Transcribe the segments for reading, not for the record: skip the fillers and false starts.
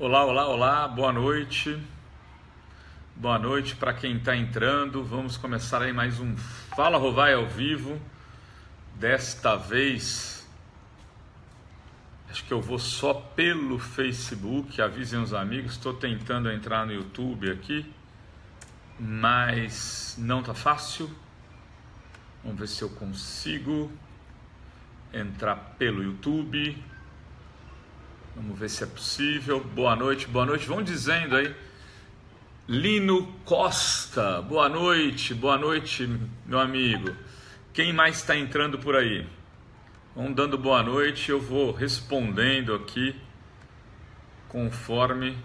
Olá, olá, olá, boa noite. Boa noite para quem está entrando. Vamos começar aí mais um Fala Rovai ao vivo. Desta vez, acho que eu vou só pelo Facebook. Avisem os amigos. Estou tentando entrar no YouTube aqui, mas não tá fácil. Vamos ver se eu consigo entrar pelo YouTube. Vamos ver se é possível. Boa noite, boa noite. Vão dizendo aí. Lino Costa, boa noite, meu amigo. Quem mais está entrando por aí? Vão dando boa noite, eu vou respondendo aqui conforme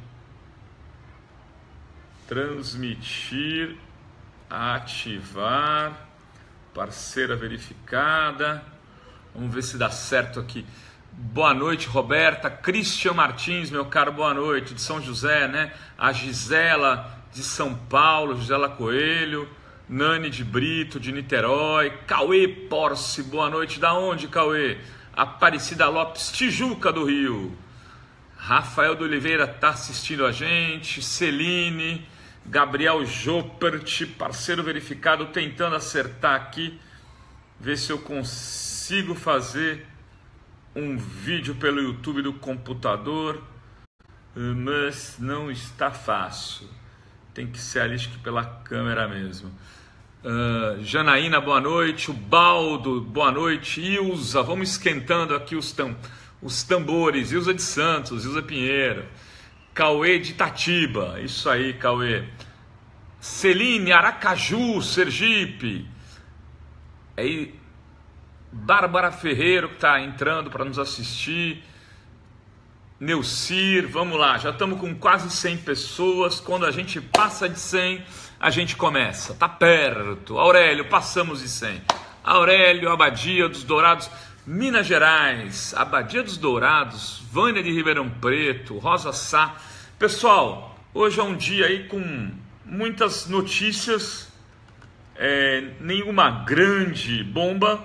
transmitir, ativar, parceira verificada. Vamos ver se dá certo aqui. Boa noite, Roberta. Christian Martins, meu caro, boa noite, de São José, né? A Gisela de São Paulo, Gisela Coelho, Nani de Brito, de Niterói, Cauê Porce, boa noite. Da onde, Cauê? Aparecida Lopes, Tijuca do Rio. Rafael de Oliveira está assistindo a gente. Celine, Gabriel Jopert, parceiro verificado, tentando acertar aqui, ver se eu consigo fazer um vídeo pelo YouTube do computador, mas não está fácil. Tem que ser ali, acho que pela câmera mesmo. Janaína, boa noite. O Baldo, boa noite. Ilza, vamos esquentando aqui os tambores. Ilza de Santos, Ilza Pinheiro. Cauê de Itatiba, isso aí, Cauê. Celine, Aracaju, Sergipe. Aí, Bárbara Ferreiro, que está entrando para nos assistir. Neucir, vamos lá, já estamos com quase 100 pessoas. Quando a gente passa de 100, a gente começa, tá perto. Aurélio, passamos de 100. Aurélio, Abadia dos Dourados, Minas Gerais. Abadia dos Dourados, Vânia de Ribeirão Preto, Rosa Sá. Pessoal, hoje é um dia aí com muitas notícias, nenhuma grande bomba,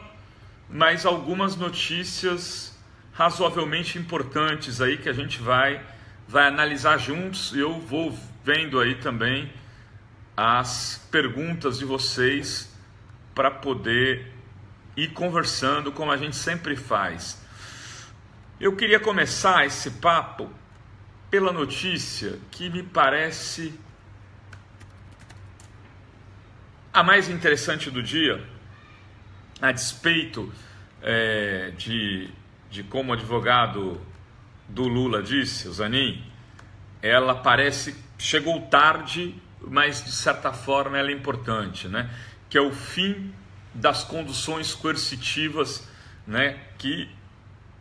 mas algumas notícias razoavelmente importantes aí que a gente vai analisar juntos. Eu vou vendo aí também as perguntas de vocês para poder ir conversando como a gente sempre faz. Eu queria começar esse papo pela notícia que me parece a mais interessante do dia, a despeito de como o advogado do Lula disse, o Zanin, ela parece, chegou tarde, mas de certa forma ela é importante, né? Que é o fim das conduções coercitivas, né? Que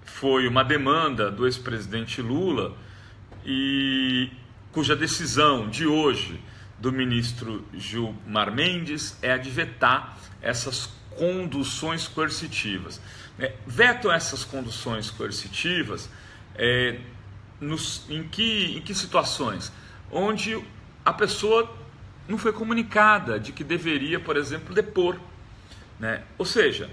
foi uma demanda do ex-presidente Lula e cuja decisão de hoje do ministro Gilmar Mendes é a de vetar essas conduções coercitivas. Vetam essas conduções coercitivas em que situações? Onde a pessoa não foi comunicada de que deveria, por exemplo, depor, né? Ou seja,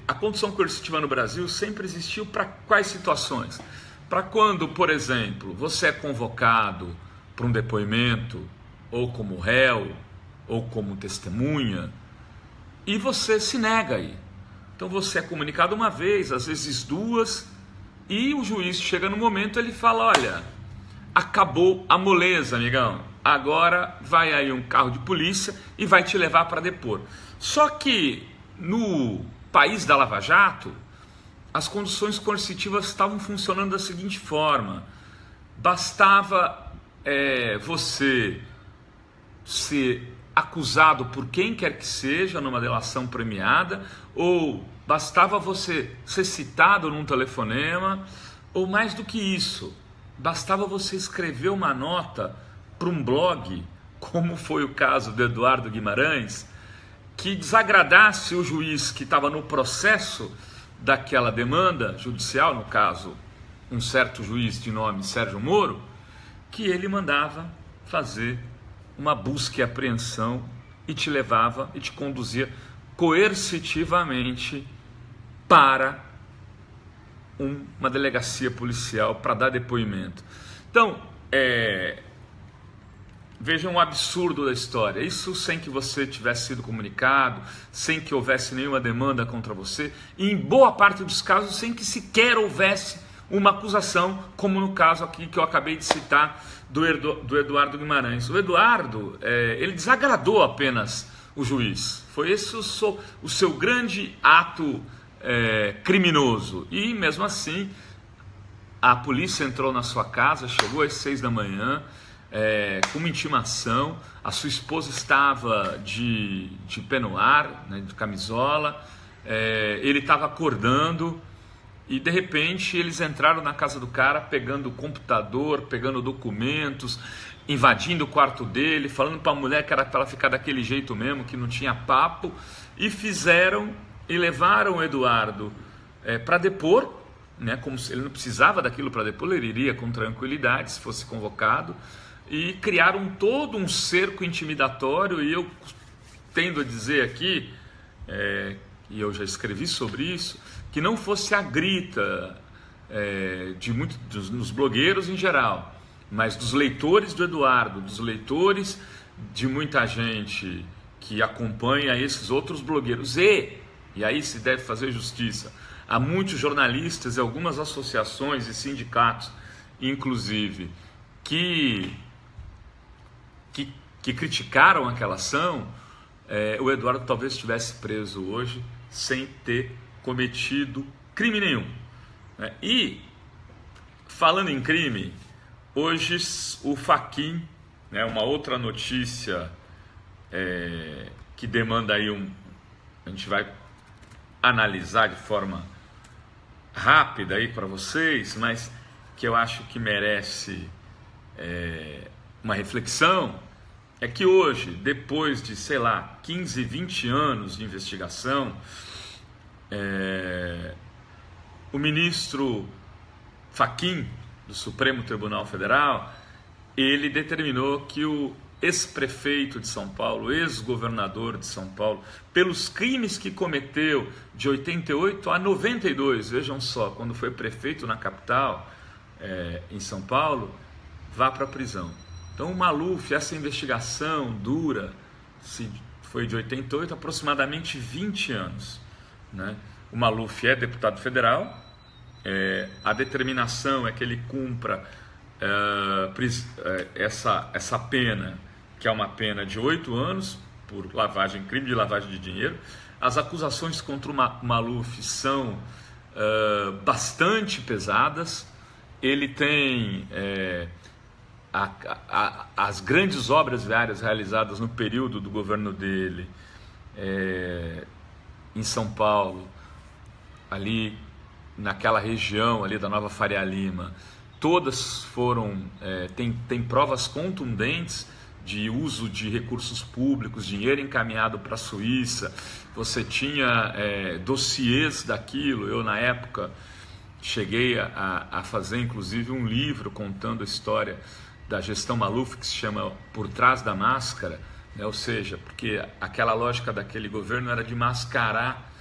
a condução coercitiva no Brasil sempre existiu para quais situações? Para quando, por exemplo, você é convocado para um depoimento, ou como réu, ou como testemunha, e você se nega aí. Então você é comunicado uma vez, às vezes duas, e o juiz chega no momento, ele fala, olha, acabou a moleza, amigão, agora vai aí um carro de polícia e vai te levar para depor. Só que no país da Lava Jato, as condições coercitivas estavam funcionando da seguinte forma: bastava você ser acusado por quem quer que seja numa delação premiada, ou bastava você ser citado num telefonema, ou mais do que isso, bastava você escrever uma nota para um blog, como foi o caso do Eduardo Guimarães, que desagradasse o juiz que estava no processo daquela demanda judicial, no caso, um certo juiz de nome Sérgio Moro, que ele mandava fazer uma busca e apreensão e te levava e te conduzia coercitivamente para uma delegacia policial para dar depoimento. Então, vejam o absurdo da história. Isso sem que você tivesse sido comunicado, sem que houvesse nenhuma demanda contra você, e em boa parte dos casos sem que sequer houvesse uma acusação, como no caso aqui que eu acabei de citar do Eduardo Guimarães. O Eduardo, ele desagradou apenas o juiz. Foi esse o seu grande ato criminoso. E mesmo assim, a polícia entrou na sua casa, chegou às 6 da manhã, com uma intimação. A sua esposa estava de penuar, né, de camisola, ele estava acordando e de repente eles entraram na casa do cara pegando o computador, pegando documentos, invadindo o quarto dele, falando para a mulher que era para ela ficar daquele jeito mesmo, que não tinha papo, e levaram o Eduardo para depor, né, como se ele não precisava daquilo para depor, ele iria com tranquilidade se fosse convocado, e criaram todo um cerco intimidatório. E eu tendo a dizer aqui, e eu já escrevi sobre isso, que não fosse a grita de muitos dos blogueiros em geral, mas dos leitores do Eduardo, dos leitores de muita gente que acompanha esses outros blogueiros, e aí se deve fazer justiça, há muitos jornalistas e algumas associações e sindicatos, inclusive, que criticaram aquela ação. O Eduardo talvez estivesse preso hoje sem ter cometido crime nenhum. E, falando em crime, hoje o Fachin, né, uma outra notícia que demanda aí a gente vai analisar de forma rápida aí para vocês, mas que eu acho que merece uma reflexão, é que hoje, depois de, 15, 20 anos de investigação, o ministro Fachin, do Supremo Tribunal Federal, ele determinou que o ex-prefeito de São Paulo, ex-governador de São Paulo, pelos crimes que cometeu de 88 a 92, vejam só, quando foi prefeito na capital, em São Paulo, vá para a prisão. Então o Maluf, essa investigação dura, foi de 88, aproximadamente 20 anos, né? O Maluf é deputado federal, a determinação é que ele cumpra essa pena, que é uma pena de 8 anos por crime de lavagem de dinheiro. As acusações contra o Maluf são bastante pesadas. Ele tem as grandes obras viárias realizadas no período do governo dele em São Paulo, ali naquela região ali da Nova Faria Lima, todas foram, tem provas contundentes de uso de recursos públicos, dinheiro encaminhado para a Suíça. Você tinha dossiês daquilo. Eu, na época, cheguei a fazer inclusive um livro contando a história da gestão Maluf, que se chama Por Trás da Máscara, né? Ou seja, porque aquela lógica daquele governo era de mascarar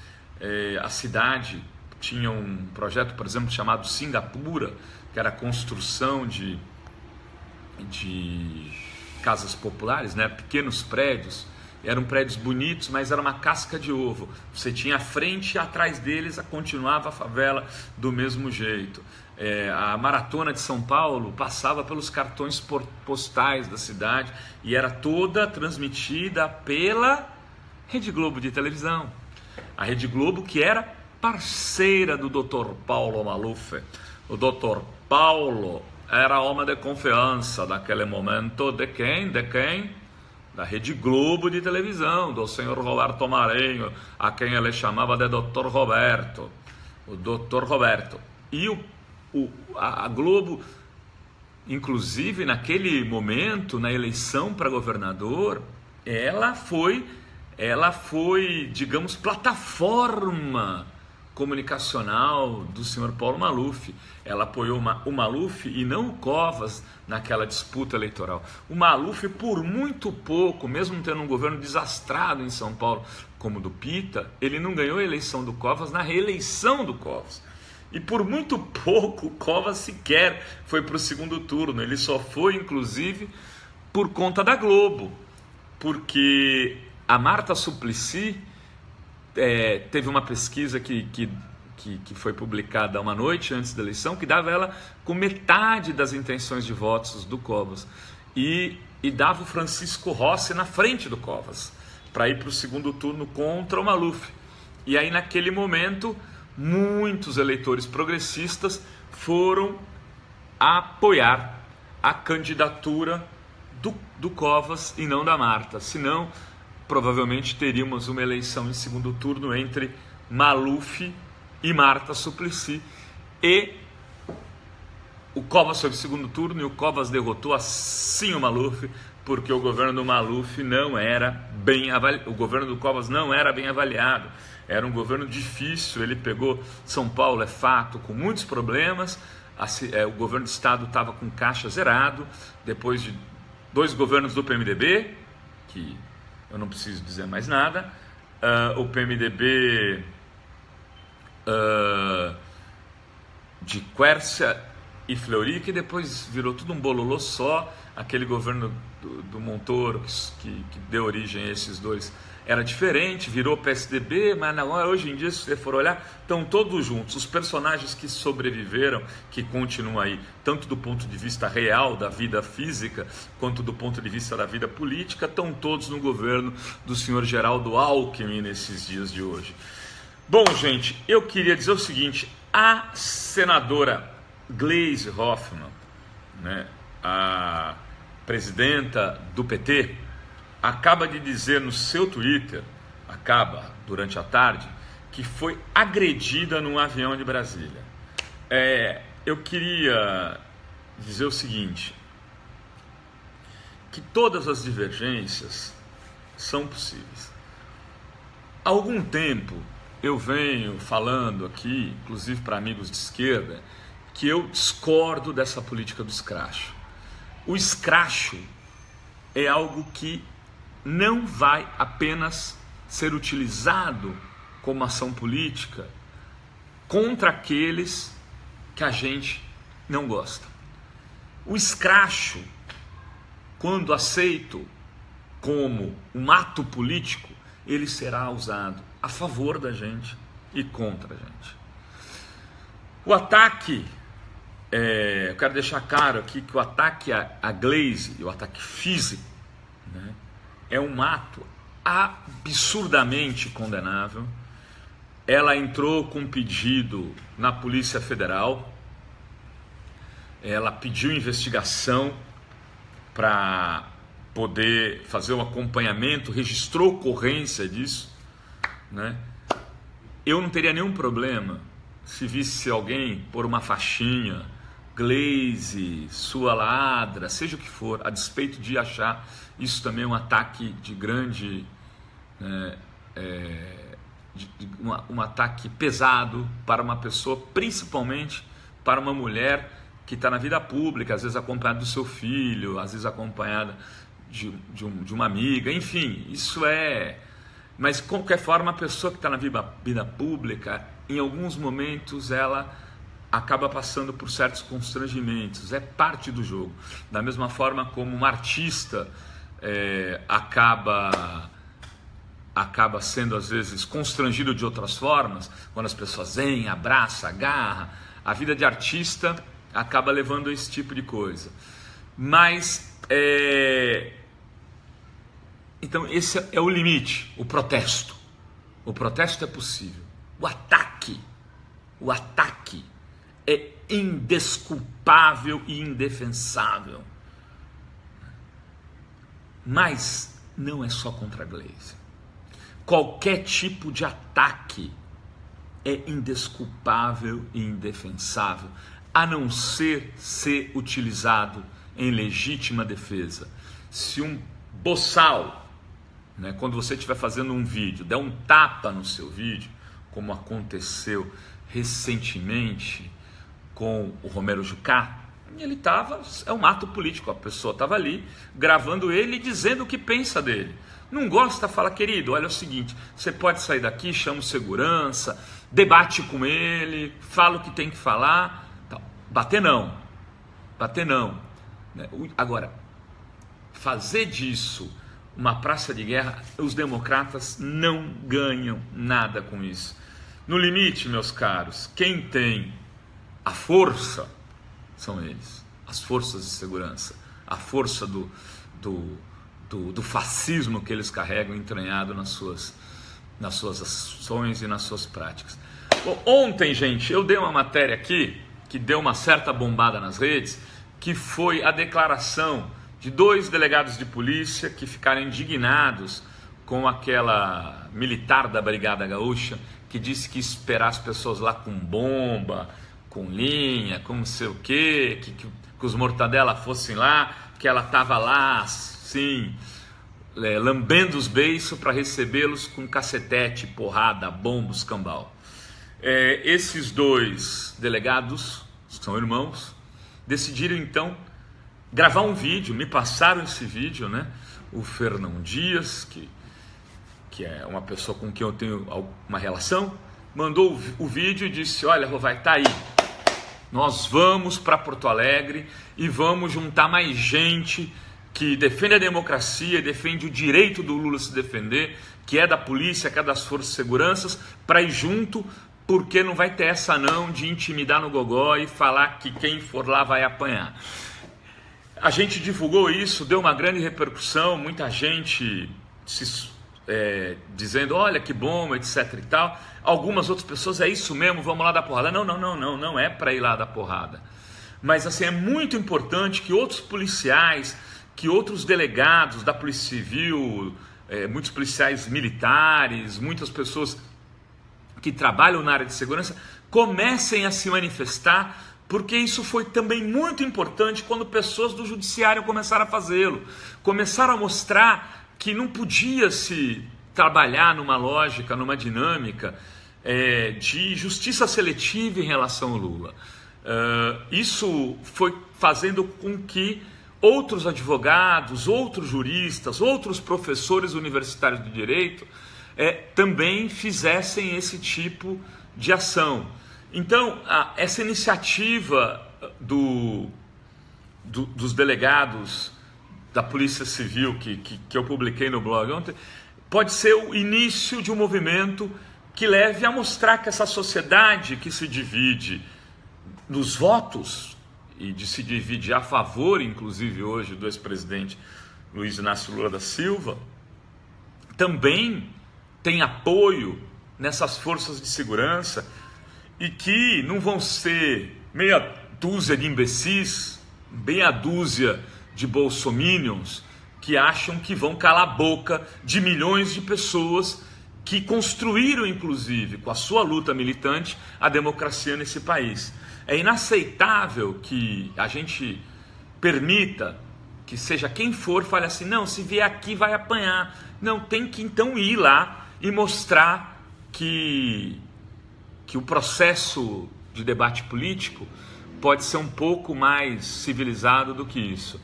a cidade. Tinha um projeto, por exemplo, chamado Singapura, que era a construção de casas populares, né? Pequenos prédios. Eram prédios bonitos, mas era uma casca de ovo. Você tinha a frente e atrás deles continuava a favela do mesmo jeito. A Maratona de São Paulo passava pelos cartões postais da cidade e era toda transmitida pela Rede Globo de televisão. A Rede Globo, que era parceira do Dr. Paulo Maluf. O Dr. Paulo era homem de confiança naquele momento de quem? Da Rede Globo de televisão, do senhor Roberto Marinho, a quem ele chamava de Dr. Roberto. O Dr. Roberto. E a Globo, inclusive naquele momento, na eleição para governador, ela foi, digamos, plataforma comunicacional do senhor Paulo Maluf. Ela apoiou o Maluf e não o Covas naquela disputa eleitoral. O Maluf, por muito pouco, mesmo tendo um governo desastrado em São Paulo como o do Pita, ele não ganhou a eleição do Covas na reeleição do Covas. E por muito pouco, Covas sequer foi para o segundo turno. Ele só foi, inclusive, por conta da Globo. Porque a Marta Suplicy teve uma pesquisa que foi publicada uma noite antes da eleição, que dava ela com metade das intenções de votos do Covas. E dava o Francisco Rossi na frente do Covas, para ir para o segundo turno contra o Maluf. E aí, naquele momento, muitos eleitores progressistas foram apoiar a candidatura do Covas e não da Marta. Senão, provavelmente teríamos uma eleição em segundo turno entre Maluf e Marta Suplicy. E o Covas foi para o segundo turno e o Covas derrotou assim o Maluf, porque o governo do Maluf não era bem avaliado. O governo do Covas não era bem avaliado. Era um governo difícil. Ele pegou São Paulo, é fato, com muitos problemas. O governo do estado estava com caixa zerado, depois de 2 governos do PMDB, que eu não preciso dizer mais nada. O PMDB de Quércia e Fleury, que depois virou tudo um bololô só. Aquele governo do Montoro que deu origem a esses dois era diferente, virou PSDB, mas não, hoje em dia, se você for olhar, estão todos juntos. Os personagens que sobreviveram, que continuam aí, tanto do ponto de vista real da vida física, quanto do ponto de vista da vida política, estão todos no governo do senhor Geraldo Alckmin nesses dias de hoje. Bom, gente, eu queria dizer o seguinte: a senadora Gleisi Hoffmann, né, a presidenta do PT, acaba de dizer no seu Twitter, durante a tarde, que foi agredida num avião de Brasília. Eu queria dizer o seguinte, que todas as divergências são possíveis. Há algum tempo eu venho falando aqui, inclusive para amigos de esquerda, que eu discordo dessa política do escracho. O escracho é algo que não vai apenas ser utilizado como ação política contra aqueles que a gente não gosta. O escracho, quando aceito como um ato político, ele será usado a favor da gente e contra a gente. O ataque, eu quero deixar claro aqui que o ataque a Gleisi, o ataque físico, né, é um ato absurdamente condenável. Ela entrou com um pedido na Polícia Federal, ela pediu investigação para poder fazer um acompanhamento, registrou ocorrência disso, né? Eu não teria nenhum problema se visse alguém pôr uma faixinha, Gleisi, sua ladra, seja o que for, a despeito de achar isso também um ataque de grande, um ataque pesado para uma pessoa, principalmente para uma mulher que está na vida pública, às vezes acompanhada do seu filho, às vezes acompanhada de uma amiga, enfim, isso é... Mas, de qualquer forma, a pessoa que está na vida pública, em alguns momentos, ela acaba passando por certos constrangimentos, é parte do jogo. Da mesma forma como um artista acaba sendo, às vezes, constrangido de outras formas, quando as pessoas vêm, abraçam, agarram, a vida de artista acaba levando a esse tipo de coisa. Mas... Então esse é o limite, o protesto. O protesto é possível. O ataque é indesculpável e indefensável. Mas não é só contra a Gleisi. Qualquer tipo de ataque é indesculpável e indefensável, a não ser utilizado em legítima defesa. Se um boçal, né, quando você estiver fazendo um vídeo, der um tapa no seu vídeo, como aconteceu recentemente com o Romero Jucá, Ele estava, é um ato político, a pessoa estava ali gravando ele e dizendo o que pensa dele. Não gosta, fala, querido, olha o seguinte, você pode sair daqui, chama o segurança, debate com ele, fala o que tem que falar, bater não. Agora, fazer disso uma praça de guerra, os democratas não ganham nada com isso. No limite, meus caros, quem tem a força são eles, as forças de segurança, a força do fascismo que eles carregam entranhado nas suas ações e nas suas práticas. Bom, ontem, gente, eu dei uma matéria aqui que deu uma certa bombada nas redes, que foi a declaração de 2 delegados de polícia que ficaram indignados com aquela militar da Brigada Gaúcha que disse que ia esperar as pessoas lá com bomba, com linha, com não sei o quê, que os mortadela fossem lá, que ela estava lá, sim, lambendo os beiços para recebê-los com cacetete, porrada, bomba, escambau. Esses 2 delegados, são irmãos, decidiram então gravar um vídeo, me passaram esse vídeo, né? O Fernão Dias, que é uma pessoa com quem eu tenho uma relação, mandou o vídeo e disse, olha, vai, tá aí, nós vamos para Porto Alegre e vamos juntar mais gente que defende a democracia, defende o direito do Lula se defender, que é da polícia, que é das forças de segurança, para ir junto, porque não vai ter essa não de intimidar no gogó e falar que quem for lá vai apanhar. A gente divulgou isso, deu uma grande repercussão, muita gente dizendo, olha que bom, etc e tal. Algumas outras pessoas, é isso mesmo, vamos lá dar porrada. Não é para ir lá dar porrada. Mas assim, é muito importante que outros policiais, que outros delegados da Polícia Civil, muitos policiais militares, muitas pessoas que trabalham na área de segurança, comecem a se manifestar, porque isso foi também muito importante quando pessoas do judiciário começaram a fazê-lo. Começaram a mostrar que não podia se trabalhar numa lógica, numa dinâmica de justiça seletiva em relação ao Lula. Isso foi fazendo com que outros advogados, outros juristas, outros professores universitários de direito também fizessem esse tipo de ação. Então, essa iniciativa dos delegados da Polícia Civil que eu publiquei no blog ontem, pode ser o início de um movimento que leve a mostrar que essa sociedade que se divide nos votos e se divide a favor, inclusive hoje, do ex-presidente Luiz Inácio Lula da Silva, também tem apoio nessas forças de segurança e que não vão ser meia dúzia de imbecis, meia dúzia de bolsominions que acham que vão calar a boca de milhões de pessoas que construíram, inclusive, com a sua luta militante, a democracia nesse país. É inaceitável que a gente permita que seja quem for, fale assim, não, se vier aqui vai apanhar. Não, tem que então ir lá e mostrar que o processo de debate político pode ser um pouco mais civilizado do que isso.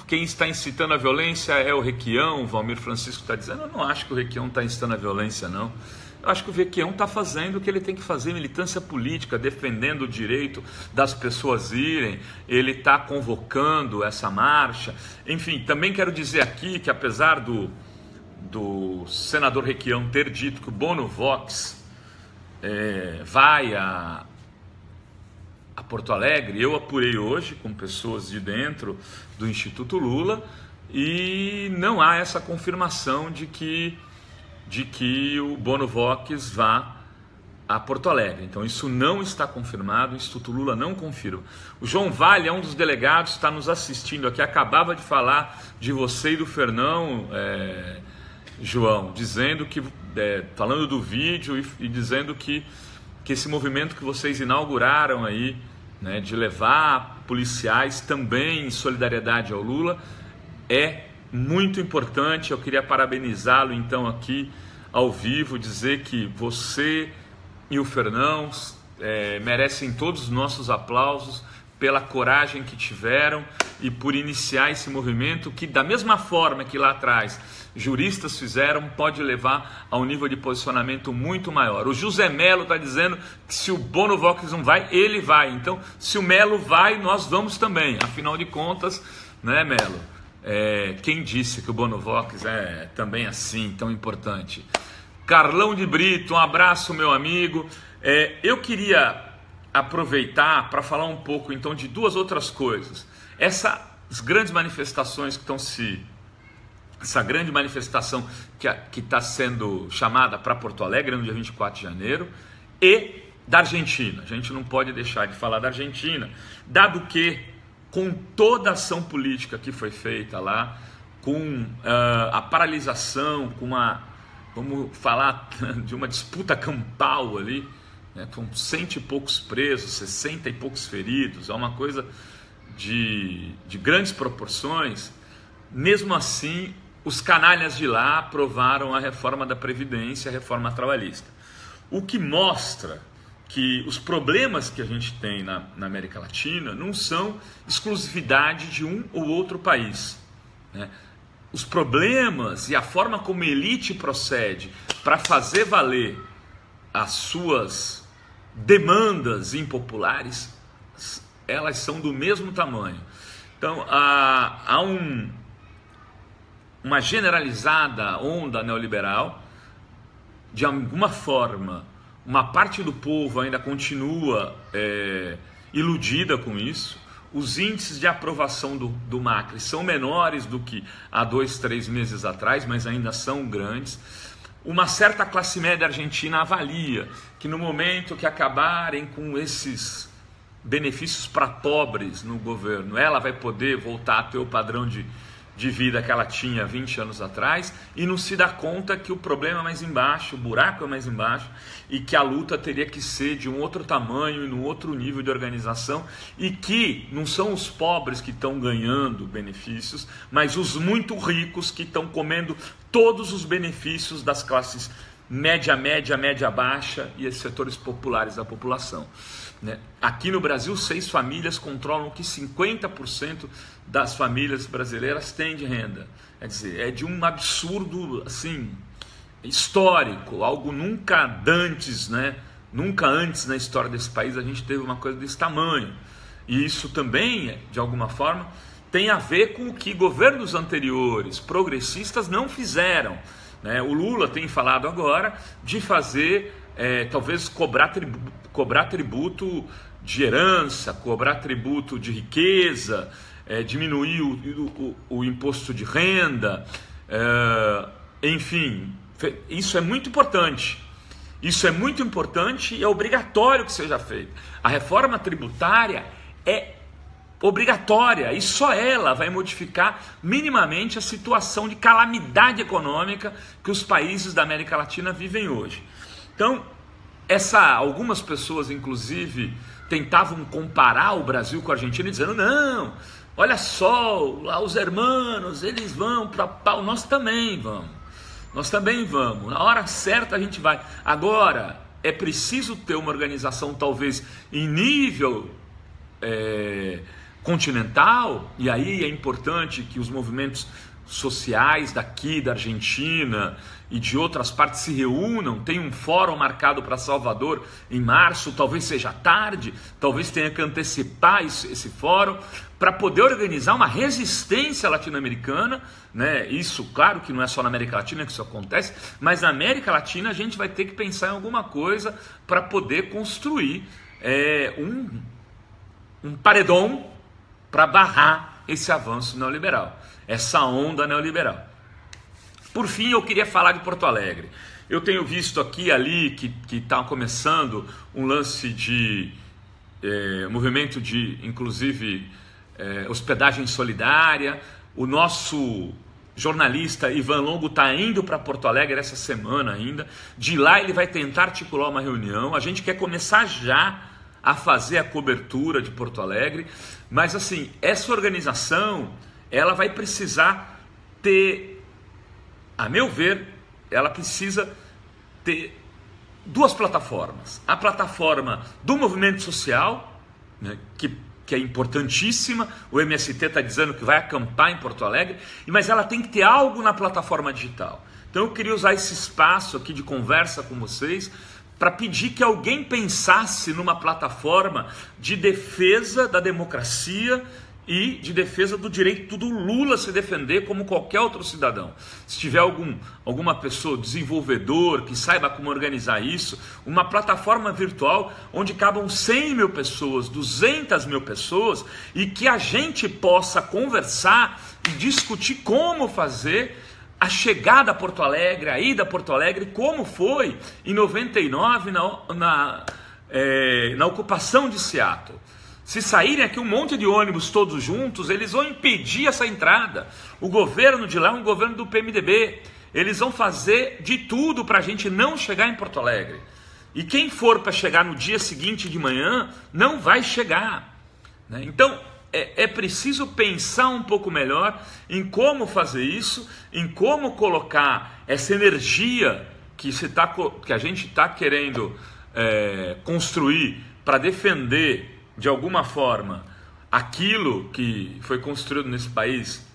Quem está incitando a violência é o Requião, o Valmir Francisco está dizendo, eu não acho que o Requião está incitando a violência, não. Eu acho que o Requião está fazendo o que ele tem que fazer, militância política, defendendo o direito das pessoas irem, ele está convocando essa marcha. Enfim, também quero dizer aqui que apesar do senador Requião ter dito que o Bono Vox vai a Porto Alegre, eu apurei hoje com pessoas de dentro do Instituto Lula e não há essa confirmação de que o Bono Vox vá a Porto Alegre. Então isso não está confirmado, o Instituto Lula não confirma. O João Vale é um dos delegados, está nos assistindo aqui, acabava de falar de você e do Fernão, João, dizendo que, falando do vídeo e dizendo que esse movimento que vocês inauguraram aí, né, de levar policiais também em solidariedade ao Lula, é muito importante. Eu queria parabenizá-lo então aqui ao vivo, dizer que você e o Fernão merecem todos os nossos aplausos pela coragem que tiveram e por iniciar esse movimento que, da mesma forma que lá atrás juristas fizeram, pode levar a um nível de posicionamento muito maior. O José Melo está dizendo que se o Bono Vox não vai, ele vai. Então, se o Melo vai, nós vamos também. Afinal de contas, né, Melo? Quem disse que o Bono Vox é também assim, tão importante? Carlão de Brito, um abraço, meu amigo. Eu queria aproveitar para falar um pouco então de duas outras coisas. Essas grandes manifestações que estão essa grande manifestação que está sendo chamada para Porto Alegre no dia 24 de janeiro e da Argentina. A gente não pode deixar de falar da Argentina, dado que com toda a ação política que foi feita lá, com a paralisação, vamos falar de uma disputa campal ali, né, com 100 e poucos presos, 60 e poucos feridos, é uma coisa de grandes proporções. Mesmo assim, os canalhas de lá aprovaram a reforma da Previdência, a reforma trabalhista. O que mostra que os problemas que a gente tem na América Latina não são exclusividade de um ou outro país, né? Os problemas e a forma como a elite procede para fazer valer as suas demandas impopulares, elas são do mesmo tamanho. Então, há uma generalizada onda neoliberal. De alguma forma, uma parte do povo ainda continua iludida com isso. Os índices de aprovação do Macri são menores do que há 2, 3 meses atrás, mas ainda são grandes. Uma certa classe média argentina avalia que no momento que acabarem com esses benefícios para pobres no governo, ela vai poder voltar a ter o padrão de vida que ela tinha 20 anos atrás, e não se dá conta que o problema é mais embaixo, o buraco é mais embaixo, e que a luta teria que ser de um outro tamanho e num outro nível de organização, e que não são os pobres que estão ganhando benefícios, mas os muito ricos que estão comendo todos os benefícios das classes média, baixa e esses setores populares da população. Aqui no Brasil, 6 famílias controlam o que 50% das famílias brasileiras têm de renda. Quer dizer, é de um absurdo assim, histórico, algo nunca antes, né? Nunca antes na história desse país a gente teve uma coisa desse tamanho. E isso também, de alguma forma, tem a ver com o que governos anteriores, progressistas, não fizeram, né? O Lula tem falado agora de fazer, talvez cobrar tributo de herança, cobrar tributo de riqueza, diminuir o imposto de renda, enfim, isso é muito importante. Isso é muito importante e é obrigatório que seja feito. A reforma tributária é obrigatória e só ela vai modificar minimamente a situação de calamidade econômica que os países da América Latina vivem hoje. Então, algumas pessoas, inclusive, tentavam comparar o Brasil com a Argentina, dizendo, não, olha só, lá os hermanos, eles vão para pau, nós também vamos. Na hora certa a gente vai. Agora, é preciso ter uma organização, talvez, em nível continental, e aí é importante que os movimentos sociais daqui, da Argentina e de outras partes se reúnam. Tem um fórum marcado para Salvador em março, talvez seja tarde, talvez tenha que antecipar esse fórum para poder organizar uma resistência latino-americana, né? Isso, claro que não é só na América Latina que isso acontece, mas na América Latina a gente vai ter que pensar em alguma coisa para poder construir um paredão para barrar esse avanço neoliberal, essa onda neoliberal. Por fim, eu queria falar de Porto Alegre. Eu tenho visto aqui e ali que está começando um lance de movimento de, inclusive, hospedagem solidária. O nosso jornalista Ivan Longo está indo para Porto Alegre essa semana ainda. De lá ele vai tentar articular uma reunião. A gente quer começar já a fazer a cobertura de Porto Alegre, mas assim, essa organização, ela vai precisar ter, a meu ver, ela precisa ter duas plataformas. A plataforma do movimento social, né, que que é importantíssima, o MST está dizendo que vai acampar em Porto Alegre, mas ela tem que ter algo na plataforma digital. Então eu queria usar esse espaço aqui de conversa com vocês para pedir que alguém pensasse numa plataforma de defesa da democracia e de defesa do direito do Lula se defender como qualquer outro cidadão. Se tiver alguma pessoa, desenvolvedor, que saiba como organizar isso, uma plataforma virtual onde cabam 100 mil pessoas, 200 mil pessoas, e que a gente possa conversar e discutir como fazer a chegada a Porto Alegre, a ida a Porto Alegre, como foi em 99 na ocupação de Seattle. Se saírem aqui um monte de ônibus todos juntos, eles vão impedir essa entrada. O governo de lá é um governo do PMDB. Eles vão fazer de tudo para a gente não chegar em Porto Alegre. E quem for para chegar no dia seguinte de manhã, não vai chegar. Né? Então, é preciso pensar um pouco melhor em como fazer isso, em como colocar essa energia que a gente está querendo construir para defender de alguma forma aquilo que foi construído nesse país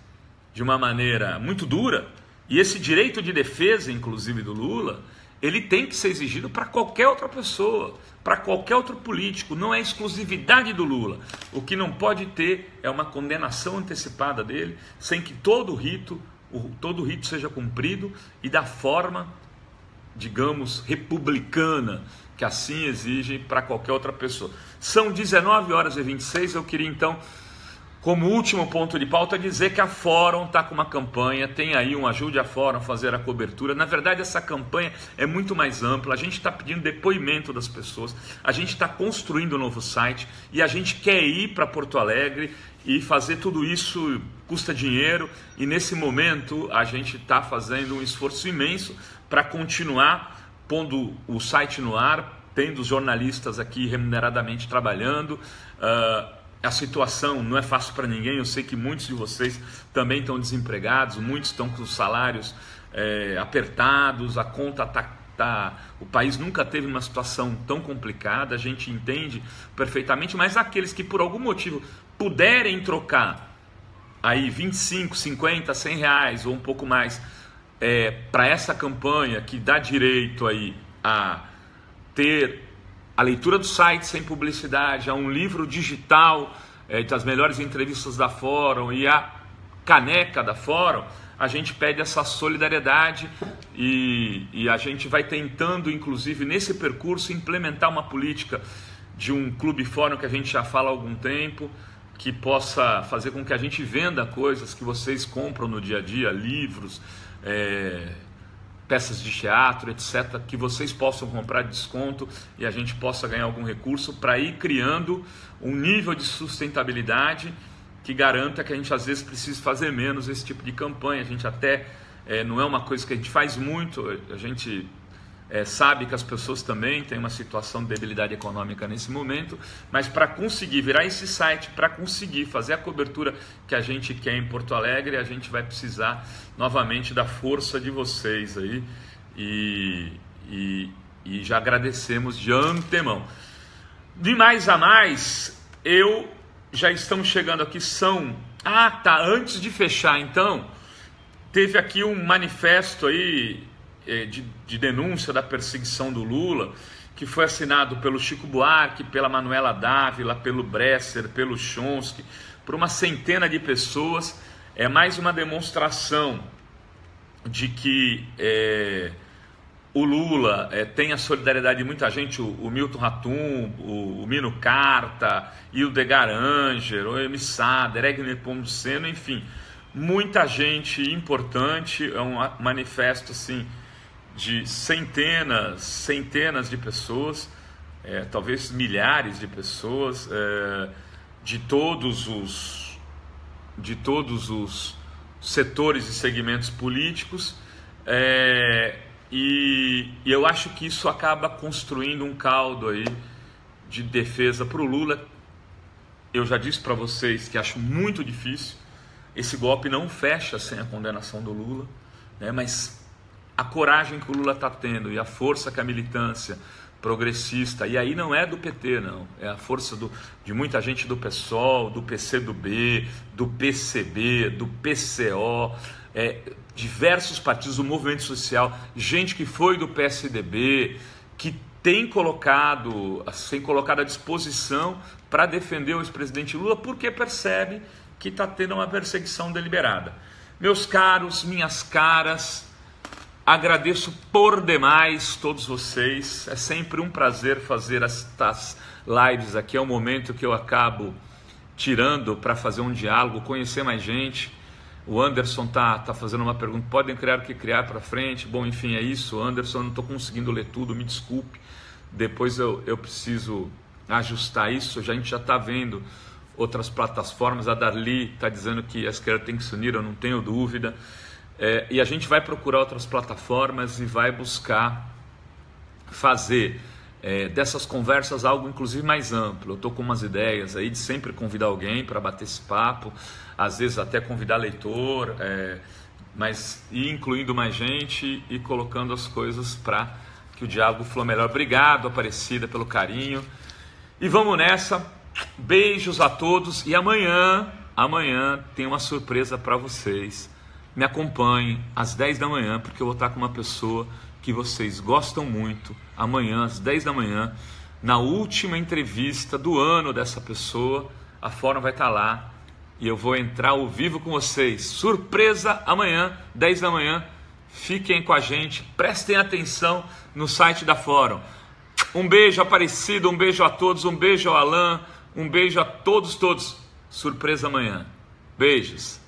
de uma maneira muito dura, e esse direito de defesa, inclusive do Lula, ele tem que ser exigido para qualquer outra pessoa, para qualquer outro político, não é exclusividade do Lula. O que não pode ter é uma condenação antecipada dele, sem que todo rito seja cumprido e da forma, digamos, republicana, que assim exige para qualquer outra pessoa. São 19h26, eu queria então, como último ponto de pauta, dizer que a Fórum está com uma campanha, tem aí um Ajude a Fórum a fazer a cobertura. Na verdade, essa campanha é muito mais ampla, a gente está pedindo depoimento das pessoas, a gente está construindo um novo site e a gente quer ir para Porto Alegre e fazer tudo isso custa dinheiro, e nesse momento a gente está fazendo um esforço imenso para continuar pondo o site no ar, tendo os jornalistas aqui remuneradamente trabalhando. A situação não é fácil para ninguém, eu sei que muitos de vocês também estão desempregados, muitos estão com os salários apertados, a conta o país nunca teve uma situação tão complicada, a gente entende perfeitamente, mas aqueles que por algum motivo puderem trocar aí 25, 50, 100 reais ou um pouco mais para essa campanha que dá direito aí a ter a leitura do site sem publicidade, a um livro digital das melhores entrevistas da Fórum e a caneca da Fórum, a gente pede essa solidariedade e a gente vai tentando, inclusive nesse percurso, implementar uma política de um clube Fórum que a gente já fala há algum tempo, que possa fazer com que a gente venda coisas que vocês compram no dia a dia, livros, peças de teatro, etc., que vocês possam comprar de desconto e a gente possa ganhar algum recurso para ir criando um nível de sustentabilidade que garanta que a gente às vezes precise fazer menos esse tipo de campanha. A gente até, não é uma coisa que a gente faz muito, a gente sabe que as pessoas também têm uma situação de debilidade econômica nesse momento, mas para conseguir virar esse site, para conseguir fazer a cobertura que a gente quer em Porto Alegre, a gente vai precisar novamente da força de vocês aí e já agradecemos de antemão. De mais a mais, já estamos chegando aqui, antes de fechar então, teve aqui um manifesto aí de denúncia da perseguição do Lula, que foi assinado pelo Chico Buarque, pela Manuela Dávila, pelo Bresser, pelo Chomsky, por uma centena de pessoas. É mais uma demonstração de que o Lula tem a solidariedade de muita gente, o Milton Ratum, o Mino Carta, Hildegard Anger, o Emi Sader, Egner Pomuceno, enfim, muita gente importante. É um manifesto assim de centenas de pessoas, talvez milhares de pessoas, de todos os setores e segmentos políticos, e eu acho que isso acaba construindo um caldo aí de defesa para o Lula. Eu já disse para vocês que acho muito difícil, esse golpe não fecha sem a condenação do Lula, mas a coragem que o Lula está tendo e a força que a militância progressista, e aí não é do PT, não, é a força de muita gente do PSOL, do PCdoB, do PCB, do PCO, diversos partidos, do movimento social, gente que foi do PSDB, que tem colocado à disposição para defender o ex-presidente Lula, porque percebe que está tendo uma perseguição deliberada. Meus caros, minhas caras, agradeço por demais todos vocês. É sempre um prazer fazer estas lives aqui. É um momento que eu acabo tirando para fazer um diálogo, conhecer mais gente. O Anderson tá fazendo uma pergunta: podem criar o que criar para frente? Bom, enfim, é isso, Anderson. Eu não estou conseguindo ler tudo, me desculpe. Depois eu preciso ajustar isso. A gente já está vendo outras plataformas. A Darli está dizendo que a esquerda tem que se unir, eu não tenho dúvida. E a gente vai procurar outras plataformas e vai buscar fazer dessas conversas algo inclusive mais amplo. Eu estou com umas ideias aí de sempre convidar alguém para bater esse papo, às vezes até convidar leitor, mas ir incluindo mais gente e colocando as coisas para que o diálogo flua melhor. Obrigado, Aparecida, pelo carinho. E vamos nessa. Beijos a todos. E amanhã tem uma surpresa para vocês. Me acompanhem às 10 da manhã, porque eu vou estar com uma pessoa que vocês gostam muito. Amanhã, às 10 da manhã, na última entrevista do ano dessa pessoa, a Fórum vai estar lá e eu vou entrar ao vivo com vocês. Surpresa amanhã, 10 da manhã. Fiquem com a gente, prestem atenção no site da Fórum. Um beijo, Aparecido, um beijo a todos, um beijo ao Alan, um beijo a todos. Surpresa amanhã. Beijos.